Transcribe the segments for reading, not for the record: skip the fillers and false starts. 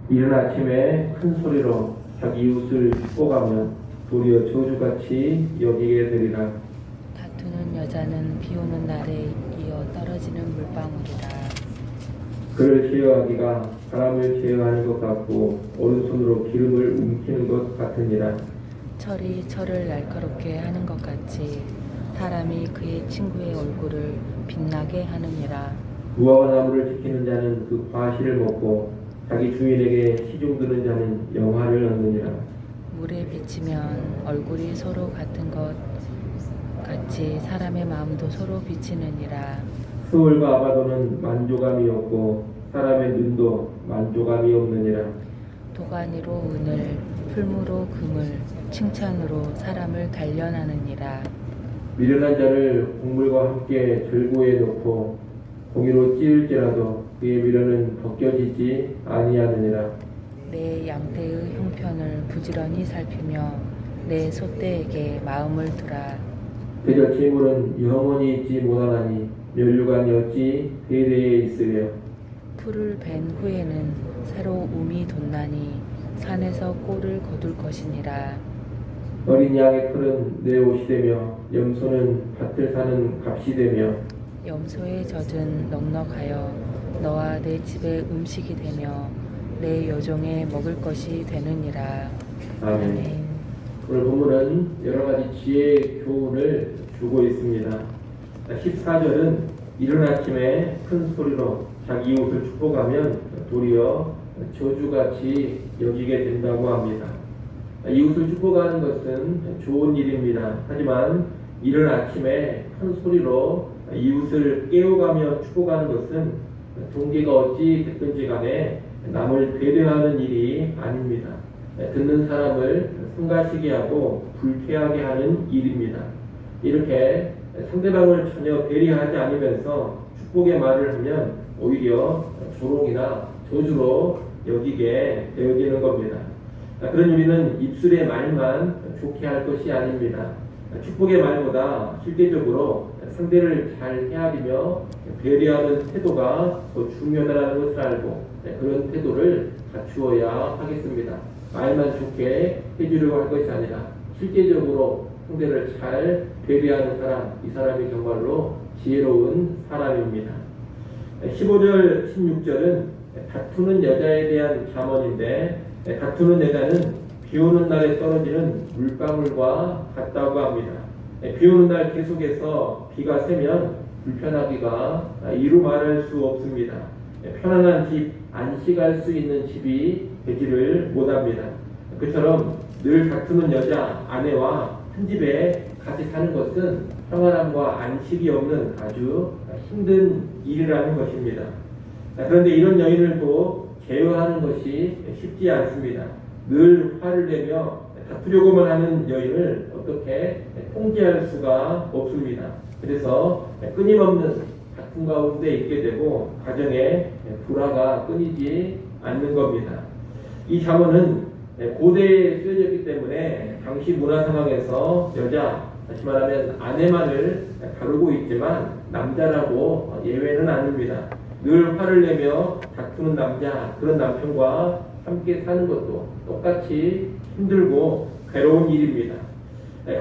이른 아침에 큰 소리로 자기 이웃을 축복하면 도리어 저주같이 여기게 되리라. 다투는 여자는 비 오는 날에 이어 떨어지는 물방울이라. 그를 제어하기가 바람을 제어하는 것 같고 오른손으로 기름을 움키는 것 같으니라. 철이 철을 날카롭게 하는 것 같이 사람이 그의 친구의 얼굴을 빛나게 하느니라. 무화과 나무를 지키는 자는 그 과실을 먹고 자기 주인에게 시중 드는 자는 영화를 얻느니라. 물에 비치면 얼굴이 서로 같은 것 같이 사람의 마음도 서로 비치느니라. 스올과 아바도는 만족함이 없고 사람의 눈도 만족함이 없느니라. 도가니로 은을, 풀무로 금을, 칭찬으로 사람을 단련하느니라. 미련한 자를 곡물과 함께 절구에 놓고 공의로 찌를지라도 그의 미련은 벗겨지지 아니하느니라. 내 양떼의 형편을 부지런히 살피며 내 소떼에게 마음을 두라. 그저 재물은 영원히 있지 못하나니 면류관이 어찌 대대에 있으랴. 풀을 벤 후에는 새로 움이 돋나니 산에서 꼴을 거둘 것이니라. 어린 양의 털은 내 옷이 되며 염소는 밭을 사는 값이 되며 염소의 젖은 넉넉하여 너와 내 집의 음식이 되며 내 여종의 먹을 것이 되느니라. 아멘. 오늘 본문은 여러 가지 지혜의 교훈을 주고 있습니다. 14절은 이른 아침에 큰 소리로 자기 이웃을 축복하면 도리어 저주같이 여기게 된다고 합니다. 이웃을 축복하는 것은 좋은 일입니다. 하지만 이른 아침에 큰 소리로 이웃을 깨워가며 축복하는 것은 동기가 어찌 됐든지 간에 남을 배려하는 일이 아닙니다. 듣는 사람을 성가시게 하고 불쾌하게 하는 일입니다. 이렇게 상대방을 전혀 배려하지 않으면서 축복의 말을 하면 오히려 조롱이나 저주로 여기게 되어지는 겁니다. 그런 우리는 입술의 말만 좋게 할 것이 아닙니다. 축복의 말보다 실제적으로 상대를 잘 헤아리며 배려하는 태도가 더 중요하다는 것을 알고 그런 태도를 갖추어야 하겠습니다. 말만 좋게 해주려고 할 것이 아니라 실제적으로 상대를 잘 배려하는 사람, 이 사람이 정말로 지혜로운 사람입니다. 15절, 16절은 다투는 여자에 대한 잠언인데 다투는 여자는 비 오는 날에 떨어지는 물방울과 같다고 합니다. 비 오는 날 계속해서 비가 새면 불편하기가 이루 말할 수 없습니다. 편안한 집, 안식할 수 있는 집이 되지를 못합니다. 그처럼 늘 다투는 여자, 아내와 한 집에 같이 사는 것은 평안함과 안식이 없는 아주 힘든 일이라는 것입니다. 그런데 이런 여인을 또 제어하는 것이 쉽지 않습니다. 늘 화를 내며 다투려고만 하는 여인을 어떻게 통제할 수가 없습니다. 그래서 끊임없는 다툼 가운데 있게 되고 가정의 불화가 끊이지 않는 겁니다. 이 잠언은 고대에 쓰여졌기 때문에 당시 문화 상황에서 여자, 다시 말하면 아내만을 다루고 있지만 남자라고 예외는 아닙니다. 늘 화를 내며 다투는 남자, 그런 남편과 함께 사는 것도 똑같이 힘들고 괴로운 일입니다.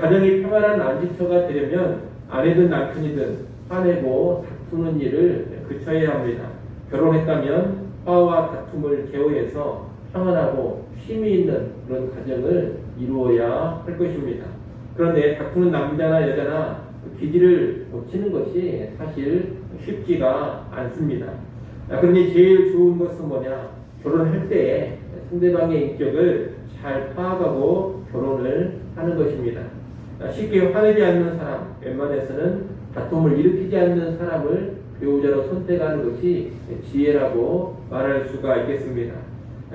가정이 평안한 안식처가 되려면 아내든 남편이든 화내고 다투는 일을 그쳐야 합니다. 결혼했다면 화와 다툼을 제어해서 평안하고 쉼이 있는 그런 가정을 이루어야 할 것입니다. 그런데 다투는 남자나 여자나 그 기질을 고치는 것이 사실 쉽지가 않습니다. 그러니 제일 좋은 것은 뭐냐? 결혼할 때에 상대방의 인격을 잘 파악하고 결혼을 하는 것입니다. 쉽게 화내지 않는 사람, 웬만해서는 다툼을 일으키지 않는 사람을 배우자로 선택하는 것이 지혜라고 말할 수가 있겠습니다.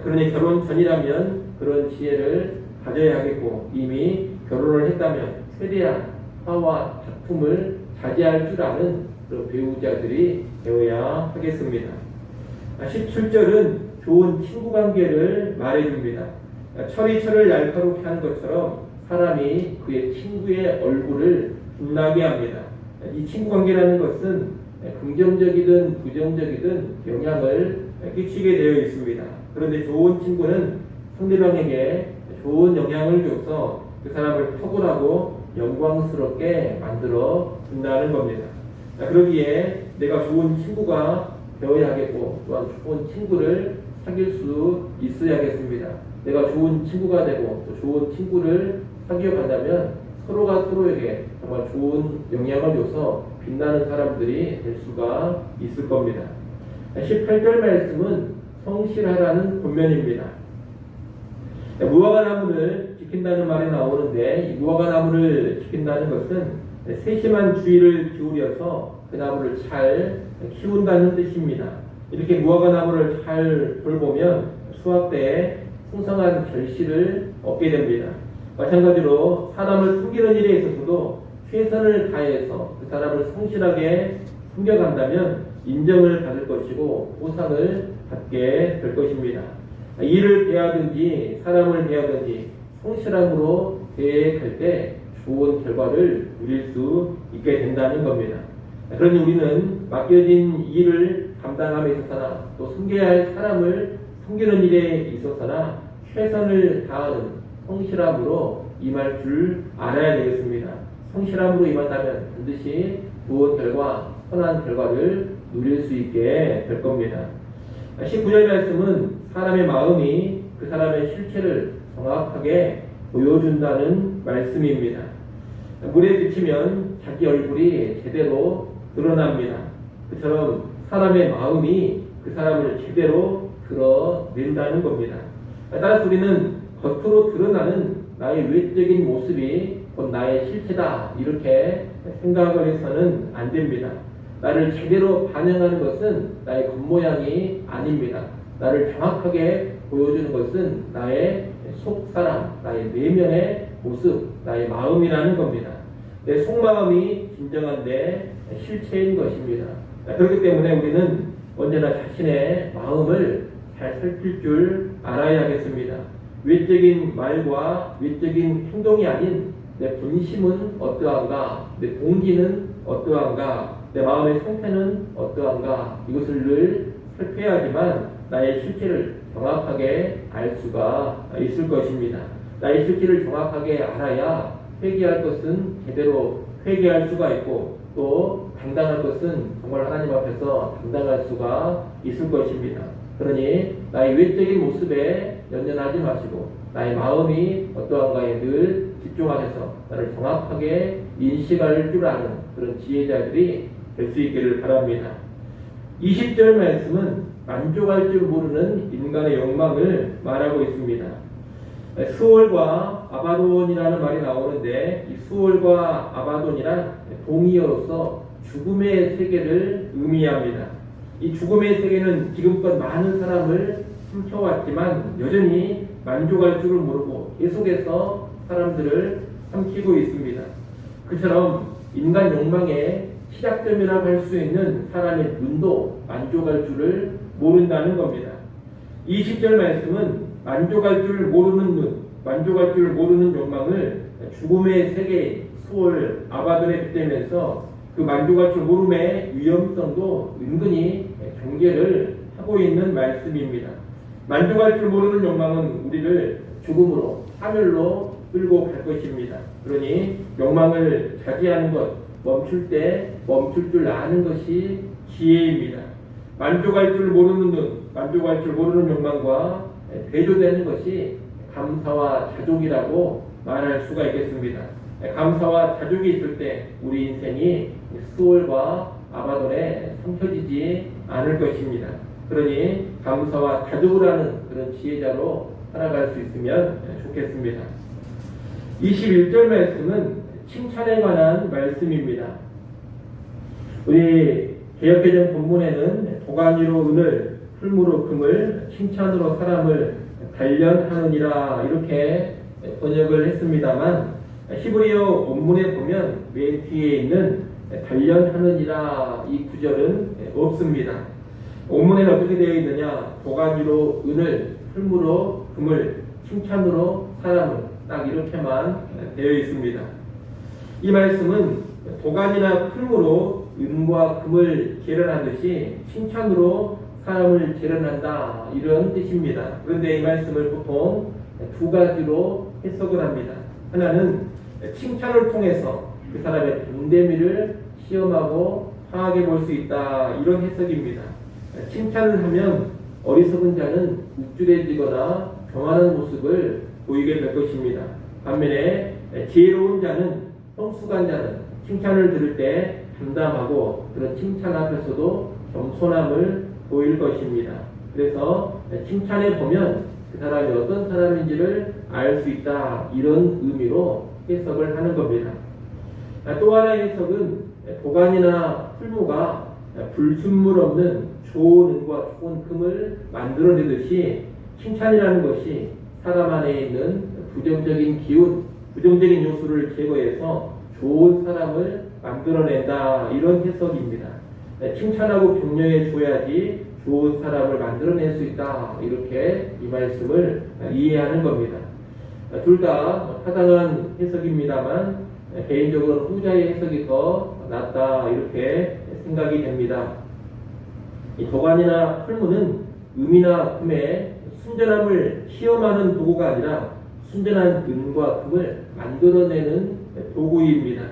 그러니 결혼 전이라면 그런 지혜를 가져야 하겠고 이미 결혼을 했다면 최대한 화와 다툼을 자제할 줄 아는 그런 배우자들이 되어야 하겠습니다. 17절은 좋은 친구 관계를 말해줍니다. 철이 철을 날카롭게 하는 것처럼 사람이 그의 친구의 얼굴을 빛나게 합니다. 이 친구 관계라는 것은 긍정적이든 부정적이든 영향을 끼치게 되어 있습니다. 그런데 좋은 친구는 상대방에게 좋은 영향을 줘서 그 사람을 탁월하고 영광스럽게 만들어 준다는 겁니다. 그러기에 내가 좋은 친구가 되어야겠고 또한 좋은 친구를 사귈 수 있어야겠습니다. 내가 좋은 친구가 되고 또 좋은 친구를 사귀어 간다면 서로가 서로에게 정말 좋은 영향을 줘서 빛나는 사람들이 될 수가 있을 겁니다. 18절 말씀은 성실하라는 본면입니다. 무화과나무를 지킨다는 말이 나오는데 이 무화과나무를 지킨다는 것은 세심한 주의를 기울여서 그 나무를 잘 키운다는 뜻입니다. 이렇게 무화과나무를 잘 돌보면 수확 때에 풍성한 결실을 얻게 됩니다. 마찬가지로 사람을 섬기는 일에 있어서도 최선을 다해서 그 사람을 성실하게 섬겨간다면 인정을 받을 것이고 보상을 받게 될 것입니다. 일을 대하든지 사람을 대하든지 성실함으로 대할 때 좋은 결과를 누릴 수 있게 된다는 겁니다. 그러니 우리는 맡겨진 일을 감당함에 있어서나 또 섬겨야 할 사람을 섬기는 일에 있어서나 최선을 다하는 성실함으로 임할 줄 알아야 되겠습니다. 성실함으로 임한다면 반드시 좋은 결과, 선한 결과를 누릴 수 있게 될 겁니다. 19절 말씀은 사람의 마음이 그 사람의 실체를 정확하게 보여준다는 말씀입니다. 물에 비치면 자기 얼굴이 제대로 드러납니다. 그처럼 사람의 마음이 그 사람을 제대로 드러낸다는 겁니다. 따라서 우리는 겉으로 드러나는 나의 외적인 모습이 곧 나의 실체다 이렇게 생각을 해서는 안 됩니다. 나를 제대로 반영하는 것은 나의 겉모양이 아닙니다. 나를 정확하게 보여주는 것은 나의 속사람, 나의 내면의 모습, 나의 마음이라는 겁니다. 내 속마음이 진정한데 실체인 것입니다. 그렇기 때문에 우리는 언제나 자신의 마음을 잘 살필 줄 알아야겠습니다. 외적인 말과 외적인 행동이 아닌 내 본심은 어떠한가, 내 동기는 어떠한가, 내 마음의 상태는 어떠한가 이것을 늘 살펴야지만 나의 실체를 정확하게 알 수가 있을 것입니다. 나의 실체를 정확하게 알아야 회개할 것은 제대로 회개할 수가 있고 또 당당할 것은 정말 하나님 앞에서 당당할 수가 있을 것입니다. 그러니 나의 외적인 모습에 연연하지 마시고 나의 마음이 어떠한가에 늘 집중하셔서 나를 정확하게 인식할 줄 아는 그런 지혜자들이 될 수 있기를 바랍니다. 20절 말씀은 만족할 줄 모르는 인간의 욕망을 말하고 있습니다. 수월과 아바돈이라는 말이 나오는데 이 수월과 아바돈이란 동의어로서 죽음의 세계를 의미합니다. 이 죽음의 세계는 지금껏 많은 사람을 삼켜왔지만 여전히 만족할 줄을 모르고 계속해서 사람들을 삼키고 있습니다. 그처럼 인간 욕망의 시작점이라고 할 수 있는 사람의 눈도 만족할 줄을 모른다는 겁니다. 20절 말씀은 만족할 줄 모르는 눈, 만족할 줄 모르는 욕망을 죽음의 세계, 수월, 아바돈에 빗대면서 그 만족할 줄 모름의 위험성도 은근히 경계를 하고 있는 말씀입니다. 만족할 줄 모르는 욕망은 우리를 죽음으로, 하늘로 끌고 갈 것입니다. 그러니 욕망을 자제하는 것, 멈출 때 멈출 줄 아는 것이 지혜입니다. 만족할 줄 모르는 눈, 만족할 줄 모르는 욕망과 대조되는 것이 감사와 자족이라고 말할 수가 있겠습니다. 감사와 자족이 있을 때 우리 인생이 수월과 아바돈에 삼켜지지 않을 것입니다. 그러니 감사와 자족을 하는 그런 지혜자로 살아갈 수 있으면 좋겠습니다. 21절 말씀은 칭찬에 관한 말씀입니다. 우리 개역개정 본문에는 도가니로 은을, 풀무로 금을, 칭찬으로 사람을 단련하느니라 이렇게 번역을 했습니다만 히브리어 원문에 보면 맨 뒤에 있는 단련하느니라 이 구절은 없습니다. 원문에는 어떻게 되어 있느냐? 도가니로 은을, 풀무로 금을, 칭찬으로 사람을 딱 이렇게만 되어 있습니다. 이 말씀은 도가니나 풀무로 은과 금을 계련하듯이 칭찬으로 사람을 재련한다 이런 뜻입니다. 그런데 이 말씀을 보통 두 가지로 해석을 합니다. 하나는 칭찬을 통해서 그 사람의 됨됨이를 시험하고 파악해 볼 수 있다 이런 해석입니다. 칭찬을 하면 어리석은 자는 우쭐해지거나 교만한 모습을 보이게 될 것입니다. 반면에 지혜로운 자는 성숙한 자는 칭찬을 들을 때 담담하고 그런 칭찬 앞에서도 겸손함을 보일 것입니다. 그래서 칭찬해 보면 그 사람이 어떤 사람인지를 알 수 있다 이런 의미로 해석을 하는 겁니다. 또 하나의 해석은 도간이나 풀무가 불순물 없는 좋은 은과 좋은 금을 만들어내듯이 칭찬이라는 것이 사람 안에 있는 부정적인 기운, 부정적인 요소를 제거해서 좋은 사람을 만들어낸다 이런 해석입니다. 칭찬하고 격려해 줘야지 좋은 사람을 만들어낼 수 있다 이렇게 이 말씀을 이해하는 겁니다. 둘 다 타당한 해석입니다만 개인적으로 후자의 해석이 더 낫다 이렇게 생각이 됩니다. 이 도간이나 풀무는 금이나 금의 순전함을 시험하는 도구가 아니라 순전한 은과 금을 만들어내는 도구입니다.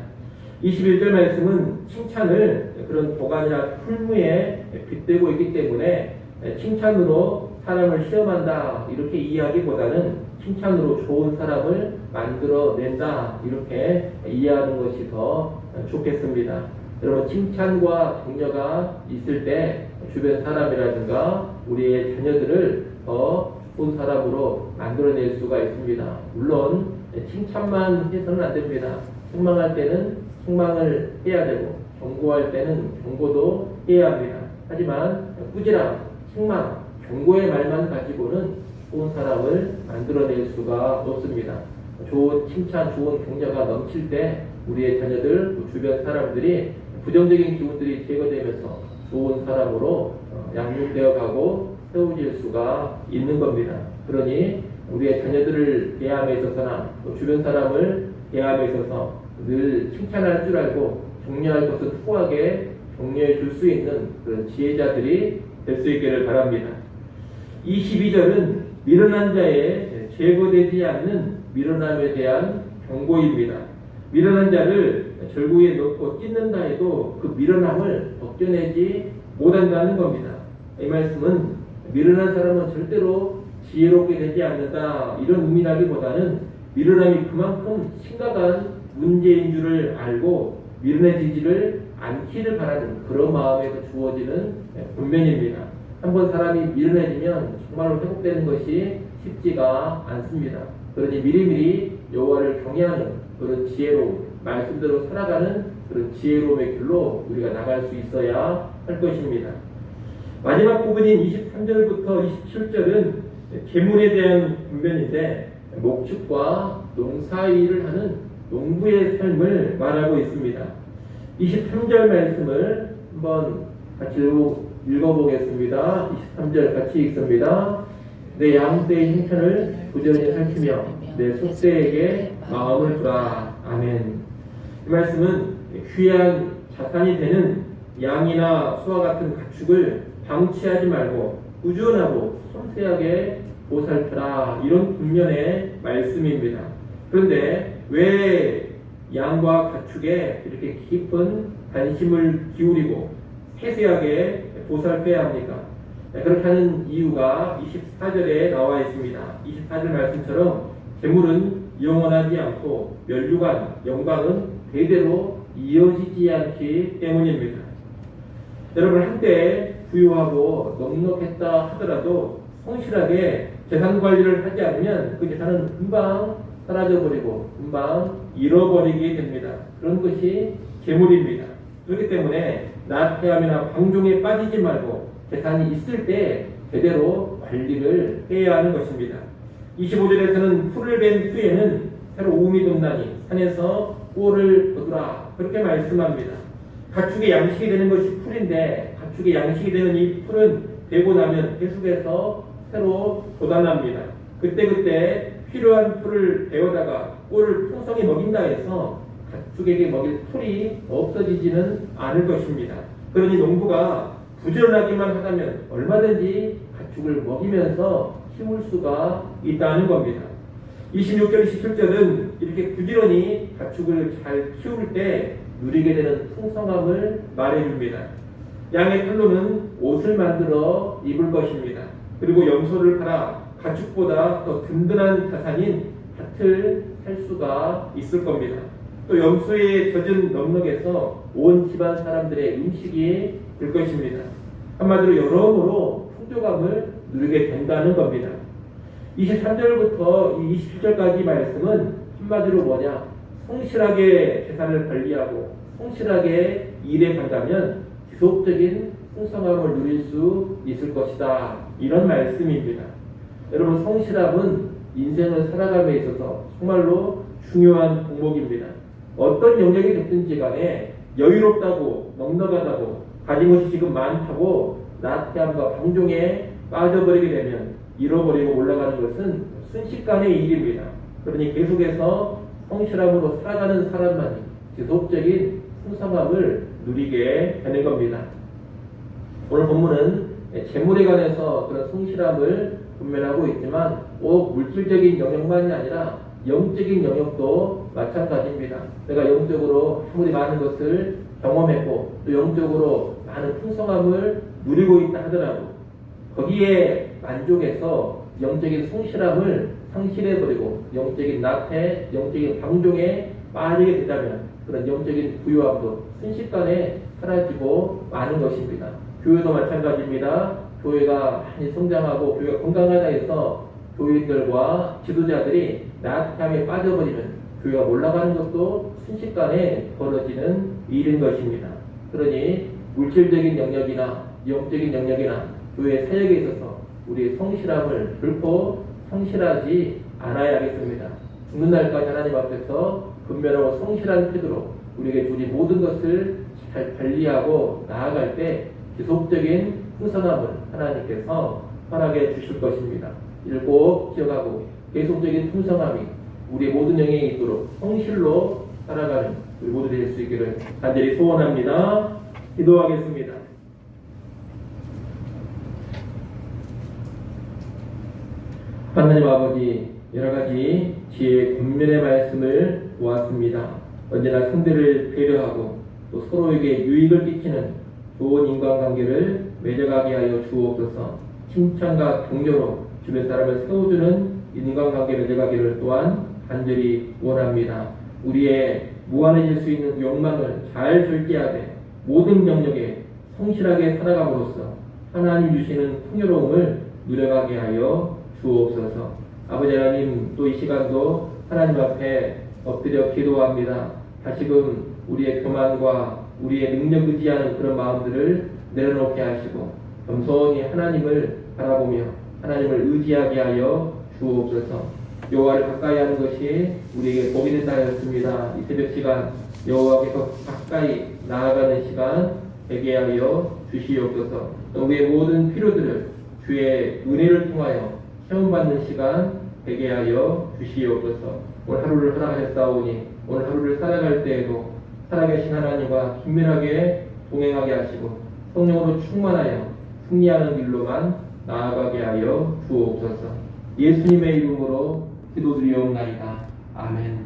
21절 말씀은 칭찬을 그런 도간이나 풀무에 빗대고 있기 때문에 칭찬으로 사람을 시험한다 이렇게 이해하기보다는 칭찬으로 좋은 사람을 만들어낸다 이렇게 이해하는 것이 더 좋겠습니다. 여러분 칭찬과 격려가 있을 때 주변 사람이라든가 우리의 자녀들을 더 좋은 사람으로 만들어낼 수가 있습니다. 물론 칭찬만 해서는 안 됩니다. 책망할 때는 책망을 해야 되고 경고할 때는 경고도 해야 합니다. 하지만 꾸지람, 책망, 경고의 말만 가지고는 좋은 사람을 만들어낼 수가 없습니다. 좋은 칭찬, 좋은 격려가 넘칠 때 우리의 자녀들, 주변 사람들이 부정적인 기운들이 제거되면서 좋은 사람으로 양육되어 가고 세워질 수가 있는 겁니다. 그러니 우리의 자녀들을 대함에 있어서나 또 주변 사람을 대함에 있어서 늘 칭찬할 줄 알고 격려할 것을 후하게 격려해 줄 수 있는 그런 지혜자들이 될 수 있기를 바랍니다. 22절은 미련한 자의 제거되지 않는 미련함에 대한 경고입니다. 미련한 자를 절구에 넣고 찢는다 해도 그 미련함을 벗겨내지 못한다는 겁니다. 이 말씀은 미련한 사람은 절대로 지혜롭게 되지 않는다 이런 의미라기보다는 미련함이 그만큼 심각한 문제인 줄을 알고 미련해지지를 않기를 바라는 그런 마음에서 주어지는 권면입니다. 한번 사람이 미련해지면 정말로 회복되는 것이 쉽지가 않습니다. 그러니 미리미리 여호와를 경외하는 그런 지혜로 말씀대로 살아가는 그런 지혜로움의 길로 우리가 나갈 수 있어야 할 것입니다. 마지막 부분인 23절부터 27절은 계문에 대한 분변인데 목축과 농사일을 하는 농부의 삶을 말하고 있습니다. 23절 말씀을 한번 같이 읽어보겠습니다. 23절 같이 읽습니다. 내 양떼의 형편을 부지런히 살피며 내 속세에게 마음을 두라. 아멘. 이 말씀은 귀한 자산이 되는 양이나 소와 같은 가축을 방치하지 말고 꾸준하고 섬세하게 보살펴라 이런 분면의 말씀입니다. 그런데 왜 양과 가축에 이렇게 깊은 관심을 기울이고 세세하게 보살펴야 합니까? 그렇게 하는 이유가 24절에 나와 있습니다. 24절 말씀처럼 재물은 영원하지 않고 멸류관, 영광은 대대로 이어지지 않기 때문입니다. 여러분 한때 부유하고 넉넉했다 하더라도 성실하게 재산 관리를 하지 않으면 그 재산은 금방 사라져버리고 금방 잃어버리게 됩니다. 그런 것이 재물입니다. 그렇기 때문에 나태함이나 방종에 빠지지 말고 재산이 있을 때 제대로 관리를 해야 하는 것입니다. 25절에서는 풀을 벤 후에는 새로 우음이 돋나니 산에서 꼴을 거두라 그렇게 말씀합니다. 가축의 양식이 되는 것이 풀인데 가축의 양식이 되는 이 풀은 되고 나면 계속해서 새로 돋아납니다. 그때 필요한 풀을 베어다가 꼴을 풍성히 먹인다 해서 가축에게 먹일 풀이 없어지지는 않을 것입니다. 그러니 농부가 부지런하기만 하다면 얼마든지 가축을 먹이면서 키울 수가 있다는 겁니다. 26절, 27절은 이렇게 부지런히 가축을 잘 키울 때 누리게 되는 풍성함을 말해줍니다. 양의 털로는 옷을 만들어 입을 것입니다. 그리고 염소를 팔아 가축보다 더 든든한 자산인 밭을 살 수가 있을 겁니다. 또 염소에 젖은 넉넉에서 온 집안 사람들의 음식이 될 것입니다. 한마디로 여러모로 풍족함을 누리게 된다는 겁니다. 23절부터 27절까지 말씀은 한마디로 뭐냐? 성실하게 재산을 관리하고 성실하게 일에 간다면 지속적인 풍성함을 누릴 수 있을 것이다. 이런 말씀입니다. 여러분, 성실함은 인생을 살아감에 있어서 정말로 중요한 덕목입니다. 어떤 영역이 됐든지 간에 여유롭다고 넉넉하다고 가진 것이 지금 많다고 나태함과 방종에 빠져버리게 되면 잃어버리고 올라가는 것은 순식간의 일입니다. 그러니 계속해서 성실함으로 살아가는 사람만이 지속적인 풍성함을 누리게 되는 겁니다. 오늘 본문은 재물에 관해서 그런 성실함을 분별하고 있지만 물질적인 영역만이 아니라 영적인 영역도 마찬가지입니다. 내가 영적으로 아무리 많은 것을 경험했고 또 영적으로 많은 풍성함을 누리고 있다 하더라도 거기에 만족해서 영적인 성실함을 상실해버리고 영적인 나태, 영적인 방종에 빠지게 된다면 그런 영적인 부유함도 순식간에 사라지고 마는 것입니다. 교회도 마찬가지입니다. 교회가 많이 성장하고 교회가 건강하다 해서 교인들과 지도자들이 나태함에 빠져버리면 교회가 올라가는 것도 순식간에 벌어지는 일인 것입니다. 그러니 물질적인 영역이나 영적인 영역이나 교회 사역에 있어서 우리의 성실함을 결코 상실하지 않아야겠습니다. 죽는 날까지 하나님 앞에서 근면하고 성실한 태도로 우리에게 주신 모든 것을 잘 관리하고 나아갈 때 지속적인 풍성함을 하나님께서 허락해 주실 것입니다. 이를 꼭 기억하고 계속적인 풍성함이 우리 모든 영역에 있도록 성실로 살아가는 우리 모두 될 수 있기를 간절히 소원합니다. 기도하겠습니다. 하나님 아버지, 여러가지 지혜의 권면의 말씀을 보았습니다. 언제나 상대를 배려하고 또 서로에게 유익을 끼치는 좋은 인간관계를 맺어가게 하여 주옵소서. 칭찬과 격려로 주변 사람을 세워주는 인간관계 맺어가기를 또한 간절히 원합니다. 우리의 무한해질 수 있는 욕망을 잘 절제하되 모든 영역에 성실하게 살아감으로써 하나님 주시는 풍요로움을 누려가게 하여 주옵소서. 아버지 하나님, 또 이 시간도 하나님 앞에 엎드려 기도합니다. 다시금 우리의 교만과 우리의 능력 의지하는 그런 마음들을 내려놓게 하시고 겸손히 하나님을 바라보며 하나님을 의지하게 하여 주옵소서. 여호와를 가까이 하는 것이 우리에게 복이 된다 하였습니다. 이 새벽 시간 여호와께서 가까이 나아가는 시간 되게 하여 주시옵소서. 우리의 모든 필요들을 주의 은혜를 통하여 체험받는 시간 되게 하여 주시옵소서. 오늘 하루를 허락하셨사오니 오늘 하루를 살아갈 때에도 살아계신 하나님과 긴밀하게 동행하게 하시고 성령으로 충만하여 승리하는 길로만 나아가게 하여 주옵소서. 예수님의 이름으로 기도드리옵나이다. 아멘.